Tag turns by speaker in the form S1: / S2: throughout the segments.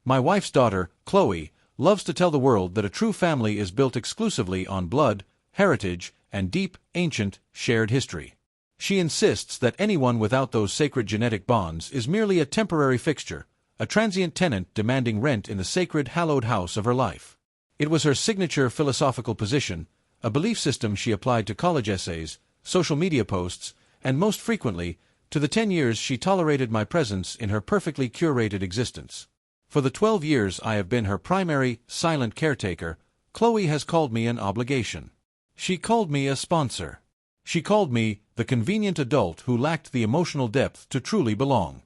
S1: My wife's daughter, Chloe, loves to tell the world that a true family is built exclusively on blood, heritage, and deep, ancient, shared history. She insists that anyone without those sacred genetic bonds is merely a temporary fixture, a transient tenant demanding rent in the sacred, hallowed house of her life. It was her signature philosophical position, a belief system she applied to college essays, social media posts, and most frequently, to the 10 years she tolerated my presence in her perfectly curated existence. For the 12 years I have been her primary, silent caretaker, Chloe has called me an obligation. She called me a sponsor. She called me the convenient adult who lacked the emotional depth to truly belong.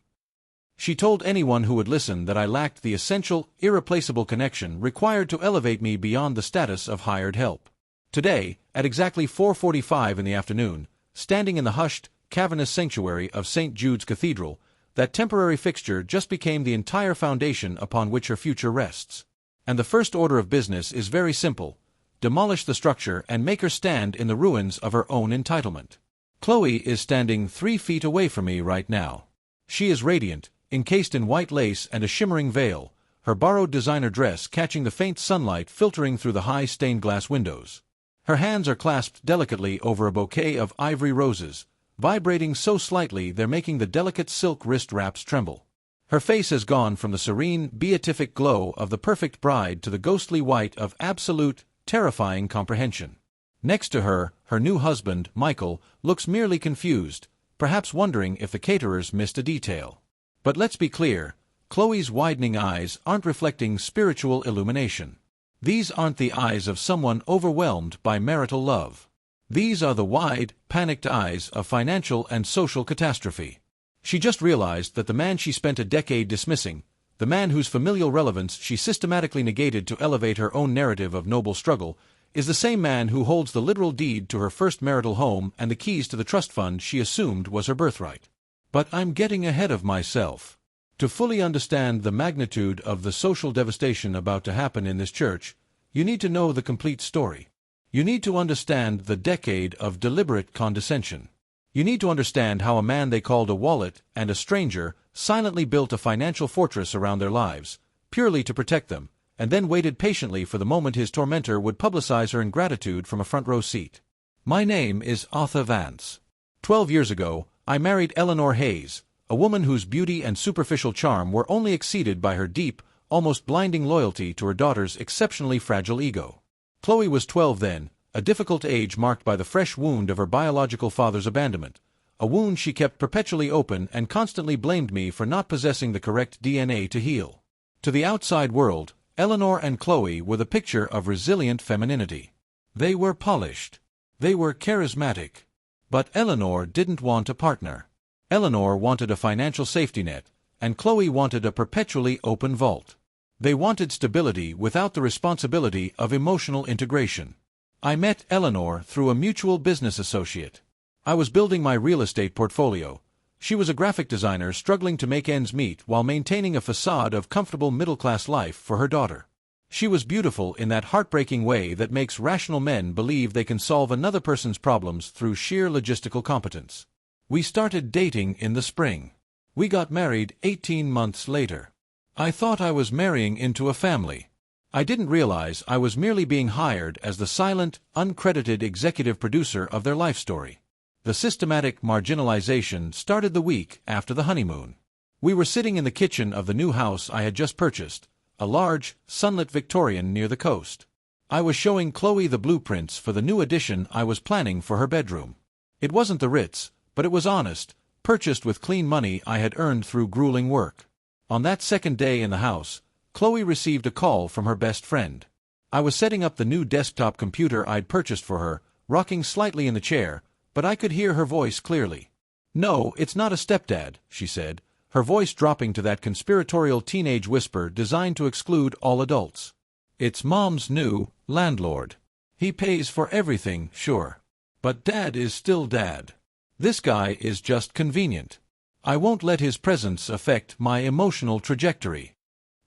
S1: She told anyone who would listen that I lacked the essential, irreplaceable connection required to elevate me beyond the status of hired help. Today, at exactly 4:45 in the afternoon, standing in the hushed, cavernous sanctuary of St. Jude's Cathedral, that temporary fixture just became the entire foundation upon which her future rests. And the first order of business is very simple: demolish the structure and make her stand in the ruins of her own entitlement. Chloe is standing 3 feet away from me right now. She is radiant, encased in white lace and a shimmering veil, her borrowed designer dress catching the faint sunlight filtering through the high stained-glass windows. Her hands are clasped delicately over a bouquet of ivory roses, vibrating so slightly they're making the delicate silk wrist wraps tremble. Her face has gone from the serene, beatific glow of the perfect bride to the ghostly white of absolute, terrifying comprehension. Next to her, her new husband, Michael, looks merely confused, perhaps wondering if the caterers missed a detail. But let's be clear, Chloe's widening eyes aren't reflecting spiritual illumination. These aren't the eyes of someone overwhelmed by marital love. These are the wide, panicked eyes of financial and social catastrophe. She just realized that the man she spent a decade dismissing, the man whose familial relevance she systematically negated to elevate her own narrative of noble struggle, is the same man who holds the literal deed to her first marital home and the keys to the trust fund she assumed was her birthright. But I'm getting ahead of myself. To fully understand the magnitude of the social devastation about to happen in this church, you need to know the complete story. You need to understand the decade of deliberate condescension. You need to understand how a man they called a wallet and a stranger silently built a financial fortress around their lives, purely to protect them, and then waited patiently for the moment his tormentor would publicize her ingratitude from a front-row seat. My name is Arthur Vance. 12 years ago, I married Eleanor Hayes, a woman whose beauty and superficial charm were only exceeded by her deep, almost blinding loyalty to her daughter's exceptionally fragile ego. Chloe was 12 then, a difficult age marked by the fresh wound of her biological father's abandonment, a wound she kept perpetually open and constantly blamed me for not possessing the correct DNA to heal. To the outside world, Eleanor and Chloe were the picture of resilient femininity. They were polished. They were charismatic. But Eleanor didn't want a partner. Eleanor wanted a financial safety net, and Chloe wanted a perpetually open vault. They wanted stability without the responsibility of emotional integration. I met Eleanor through a mutual business associate. I was building my real estate portfolio. She was a graphic designer struggling to make ends meet while maintaining a facade of comfortable middle-class life for her daughter. She was beautiful in that heartbreaking way that makes rational men believe they can solve another person's problems through sheer logistical competence. We started dating in the spring. We got married 18 months later. I thought I was marrying into a family. I didn't realize I was merely being hired as the silent, uncredited executive producer of their life story. The systematic marginalization started the week after the honeymoon. We were sitting in the kitchen of the new house I had just purchased, a large, sunlit Victorian near the coast. I was showing Chloe the blueprints for the new addition I was planning for her bedroom. It wasn't the Ritz, but it was honest, purchased with clean money I had earned through grueling work. On that second day in the house, Chloe received a call from her best friend. I was setting up the new desktop computer I'd purchased for her, rocking slightly in the chair, but I could hear her voice clearly. "No, it's not a stepdad," she said, her voice dropping to that conspiratorial teenage whisper designed to exclude all adults. "It's Mom's new landlord. He pays for everything, sure. But Dad is still Dad. This guy is just convenient. I won't let his presence affect my emotional trajectory."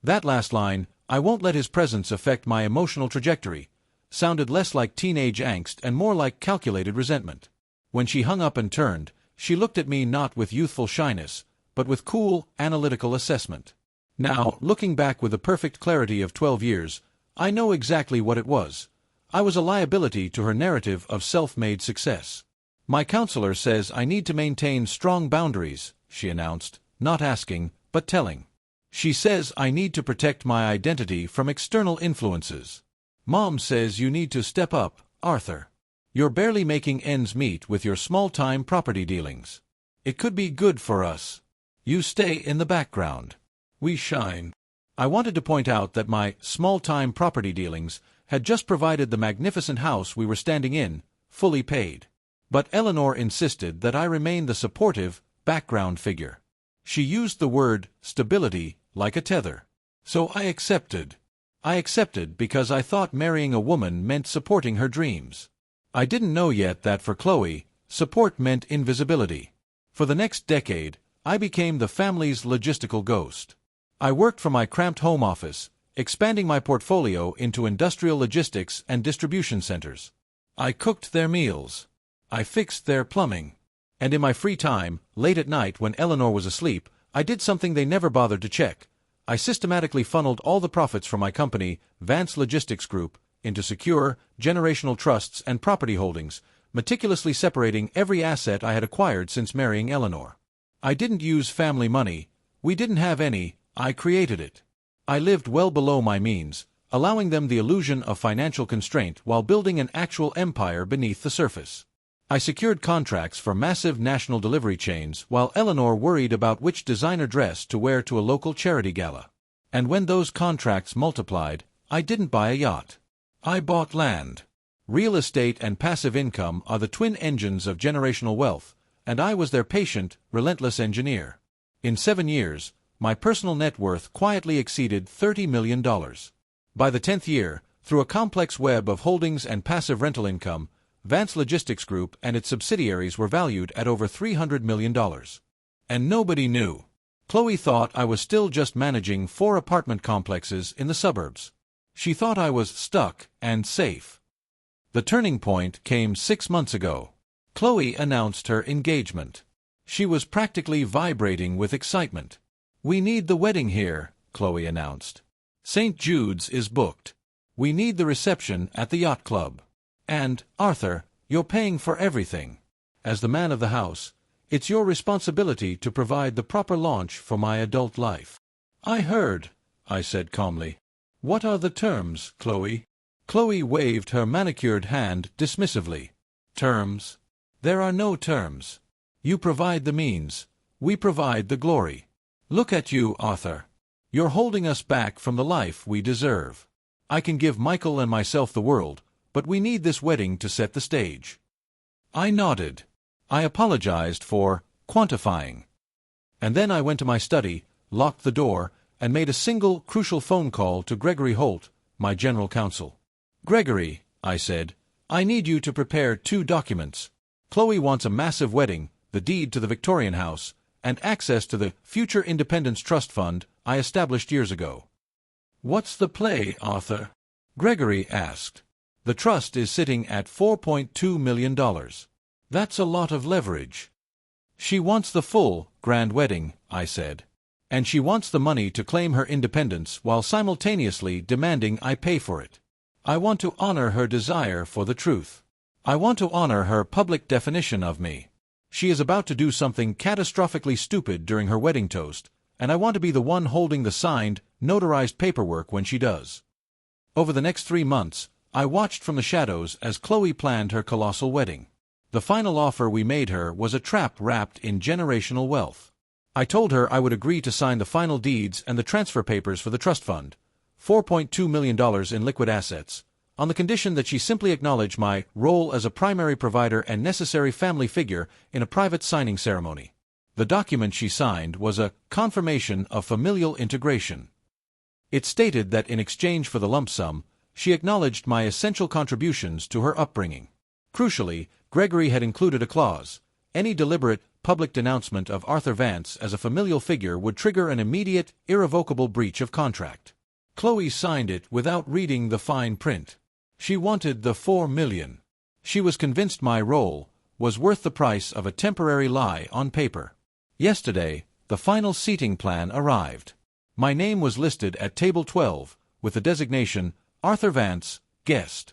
S1: That last line, "I won't let his presence affect my emotional trajectory," sounded less like teenage angst and more like calculated resentment. When she hung up and turned, she looked at me not with youthful shyness, but with cool, analytical assessment. Now, looking back with the perfect clarity of 12 years, I know exactly what it was. I was a liability to her narrative of self-made success. My counselor says I need to maintain strong boundaries, she announced, not asking, but telling. She says I need to protect my identity from external influences. Mom says you need to step up, Arthur. You're barely making ends meet with your small-time property dealings. It could be good for us. You stay in the background. We shine. I wanted to point out that my small-time property dealings had just provided the magnificent house we were standing in, fully paid. But Eleanor insisted that I remain the supportive, background figure. She used the word stability like a tether. So I accepted. I accepted because I thought marrying a woman meant supporting her dreams. I didn't know yet that for Chloe, support meant invisibility. For the next decade, I became the family's logistical ghost. I worked from my cramped home office, expanding my portfolio into industrial logistics and distribution centers. I cooked their meals. I fixed their plumbing. And in my free time, late at night when Eleanor was asleep, I did something they never bothered to check. I systematically funneled all the profits from my company, Vance Logistics Group, into secure, generational trusts and property holdings, meticulously separating every asset I had acquired since marrying Eleanor. I didn't use family money. We didn't have any. I created it. I lived well below my means, allowing them the illusion of financial constraint while building an actual empire beneath the surface. I secured contracts for massive national delivery chains while Eleanor worried about which designer dress to wear to a local charity gala. And when those contracts multiplied, I didn't buy a yacht. I bought land. Real estate and passive income are the twin engines of generational wealth, and I was their patient, relentless engineer. In 7 years, my personal net worth quietly exceeded $30 million. By the 10th year, through a complex web of holdings and passive rental income, Vance Logistics Group and its subsidiaries were valued at over $300 million. And nobody knew. Chloe thought I was still just managing 4 apartment complexes in the suburbs. She thought I was stuck and safe. The turning point came 6 months ago. Chloe announced her engagement. She was practically vibrating with excitement. "We need the wedding here," Chloe announced. "St. Jude's is booked. We need the reception at the yacht club. And, Arthur, you're paying for everything. As the man of the house, it's your responsibility to provide the proper launch for my adult life." "I heard," I said calmly. "What are the terms, Chloe?" Chloe waved her manicured hand dismissively. "Terms? There are no terms. You provide the means. We provide the glory. Look at you, Arthur. You're holding us back from the life we deserve. I can give Michael and myself the world, but we need this wedding to set the stage." I nodded. I apologized for quantifying. And then I went to my study, locked the door, and made a single, crucial phone call to Gregory Holt, my general counsel. "Gregory," I said, "I need you to prepare 2 documents. Chloe wants a massive wedding, the deed to the Victorian house, and access to the Future Independence Trust Fund I established years ago." "What's the play, Arthur?" Gregory asked. "The trust is sitting at $4.2 million. That's a lot of leverage." "She wants the full, grand wedding," I said. "And she wants the money to claim her independence while simultaneously demanding I pay for it. I want to honor her desire for the truth. I want to honor her public definition of me. She is about to do something catastrophically stupid during her wedding toast, and I want to be the one holding the signed, notarized paperwork when she does." Over the next 3 months, I watched from the shadows as Chloe planned her colossal wedding. The final offer we made her was a trap wrapped in generational wealth. I told her I would agree to sign the final deeds and the transfer papers for the trust fund, $4.2 million in liquid assets, on the condition that she simply acknowledge my role as a primary provider and necessary family figure in a private signing ceremony. The document she signed was a confirmation of familial integration. It stated that in exchange for the lump sum, she acknowledged my essential contributions to her upbringing. Crucially, Gregory had included a clause: any deliberate, public denouncement of Arthur Vance as a familial figure would trigger an immediate, irrevocable breach of contract. Chloe signed it without reading the fine print. She wanted the $4 million. She was convinced my role was worth the price of a temporary lie on paper. Yesterday, the final seating plan arrived. My name was listed at table 12, with the designation, Arthur Vance, guest.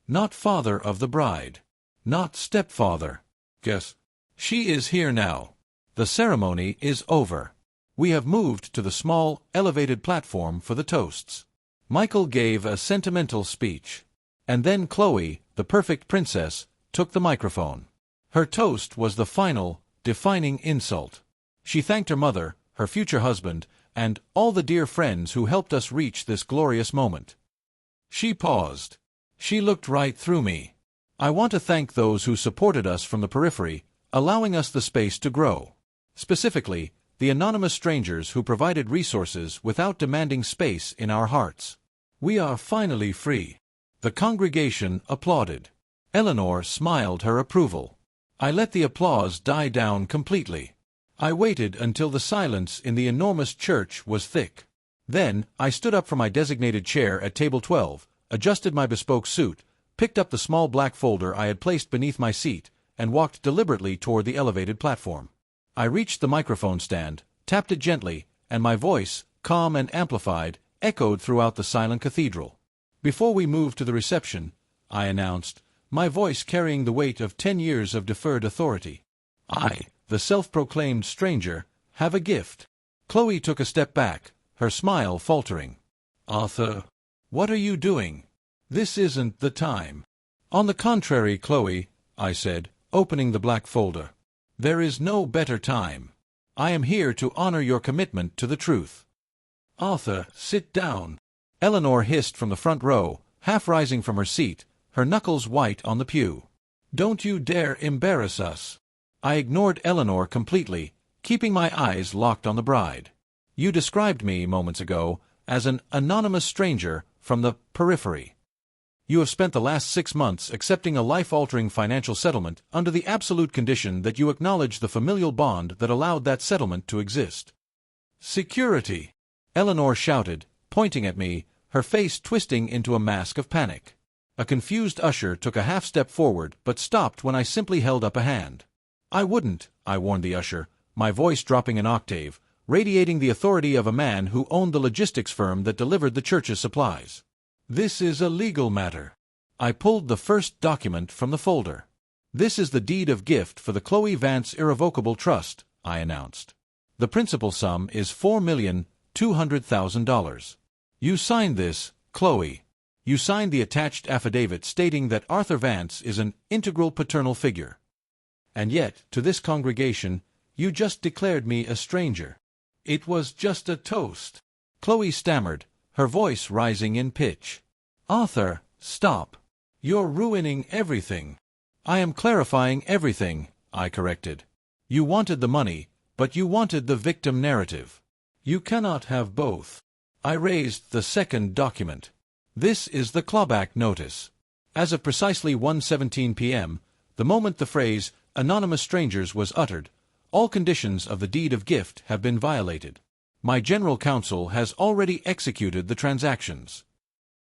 S1: Not father of the bride. Not stepfather. Guess. She is here now. The ceremony is over. We have moved to the small, elevated platform for the toasts. Michael gave a sentimental speech. And then Chloe, the perfect princess, took the microphone. Her toast was the final, defining insult. She thanked her mother, her future husband, and all the dear friends who helped us reach this glorious moment. She paused. She looked right through me. I want to thank those who supported us from the periphery, allowing us the space to grow. Specifically, the anonymous strangers who provided resources without demanding space in our hearts. We are finally free. The congregation applauded. Eleanor smiled her approval. I let the applause die down completely. I waited until the silence in the enormous church was thick. Then, I stood up from my designated chair at table 12, adjusted my bespoke suit, picked up the small black folder I had placed beneath my seat, and walked deliberately toward the elevated platform. I reached the microphone stand, tapped it gently, and my voice, calm and amplified, echoed throughout the silent cathedral. Before we moved to the reception, I announced, my voice carrying the weight of 10 years of deferred authority. I, the self-proclaimed stranger, have a gift. Chloe took a step back, her smile faltering. Arthur, what are you doing? This isn't the time. On the contrary, Chloe, I said, opening the black folder. There is no better time. I am here to honor your commitment to the truth. Arthur, sit down. Eleanor hissed from the front row, half rising from her seat, her knuckles white on the pew. Don't you dare embarrass us. I ignored Eleanor completely, keeping my eyes locked on the bride. You described me, moments ago, as an anonymous stranger from the periphery. You have spent the last 6 months accepting a life-altering financial settlement under the absolute condition that you acknowledge the familial bond that allowed that settlement to exist. Security! Eleanor shouted, pointing at me, her face twisting into a mask of panic. A confused usher took a half-step forward but stopped when I simply held up a hand. I wouldn't, I warned the usher, my voice dropping an octave, radiating the authority of a man who owned the logistics firm that delivered the church's supplies. This is a legal matter. I pulled the first document from the folder. This is the deed of gift for the Chloe Vance Irrevocable Trust, I announced. The principal sum is $4,200,000. You signed this, Chloe. You signed the attached affidavit stating that Arthur Vance is an integral paternal figure. And yet, to this congregation, you just declared me a stranger. It was just a toast. Chloe stammered, her voice rising in pitch. Arthur, stop. You're ruining everything. I am clarifying everything, I corrected. You wanted the money, but you wanted the victim narrative. You cannot have both. I raised the second document. This is the clawback notice. As of precisely 1:17 p.m., the moment the phrase, anonymous strangers, was uttered, all conditions of the deed of gift have been violated. My general counsel has already executed the transactions.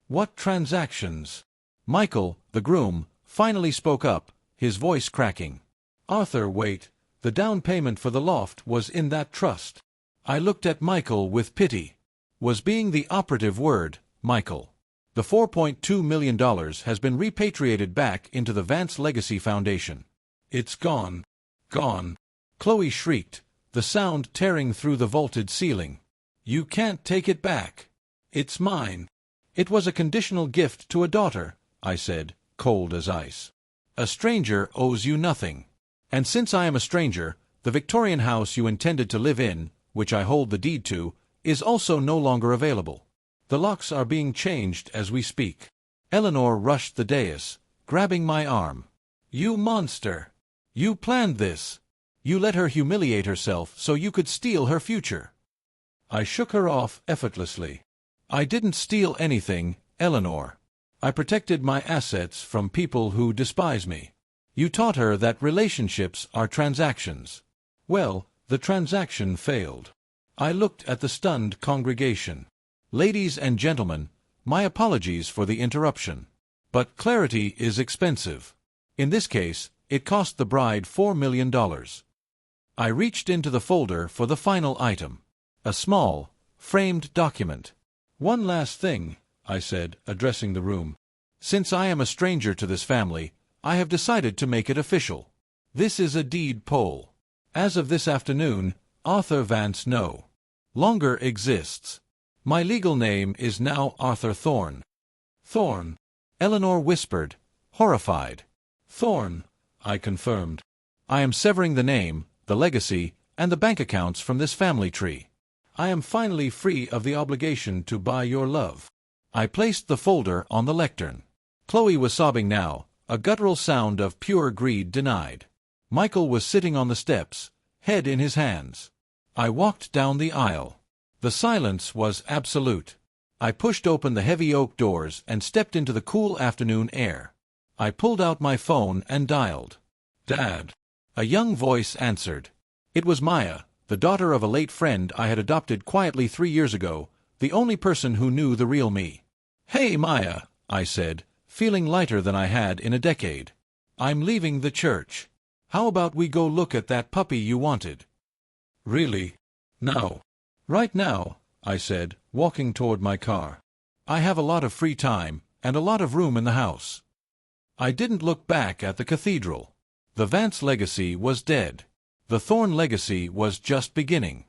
S1: What transactions? Michael, the groom, finally spoke up, his voice cracking. Arthur, wait. The down payment for the loft was in that trust. I looked at Michael with pity. Was being the operative word, Michael. The $4.2 million has been repatriated back into the Vance Legacy Foundation. It's gone. Gone. Chloe shrieked, the sound tearing through the vaulted ceiling. You can't take it back. It's mine. It was a conditional gift to a daughter, I said, cold as ice. A stranger owes you nothing. And since I am a stranger, the Victorian house you intended to live in, which I hold the deed to, is also no longer available. The locks are being changed as we speak. Eleanor rushed the dais, grabbing my arm. You monster! You planned this! You let her humiliate herself so you could steal her future. I shook her off effortlessly. I didn't steal anything, Eleanor. I protected my assets from people who despise me. You taught her that relationships are transactions. Well, the transaction failed. I looked at the stunned congregation. Ladies and gentlemen, my apologies for the interruption. But clarity is expensive. In this case, it cost the bride $4 million. I reached into the folder for the final item. A small, framed document. "One last thing," I said, addressing the room. "Since I am a stranger to this family, I have decided to make it official. This is a deed poll. As of this afternoon, Arthur Vance no longer exists. My legal name is now Arthur Thorne." "Thorne?" Eleanor whispered, horrified. "Thorne," I confirmed. "I am severing the name, the legacy, and the bank accounts from this family tree. I am finally free of the obligation to buy your love." I placed the folder on the lectern. Chloe was sobbing now, a guttural sound of pure greed denied. Michael was sitting on the steps, head in his hands. I walked down the aisle. The silence was absolute. I pushed open the heavy oak doors and stepped into the cool afternoon air. I pulled out my phone and dialed. "Dad." A young voice answered. It was Maya, the daughter of a late friend I had adopted quietly 3 years ago, the only person who knew the real me. "Hey, Maya," I said, feeling lighter than I had in a decade. "I'm leaving the church. How about we go look at that puppy you wanted?" "Really? Now?" "Right now," I said, walking toward my car. "I have a lot of free time, and a lot of room in the house." I didn't look back at the cathedral. The Vance legacy was dead. The Thorne legacy was just beginning.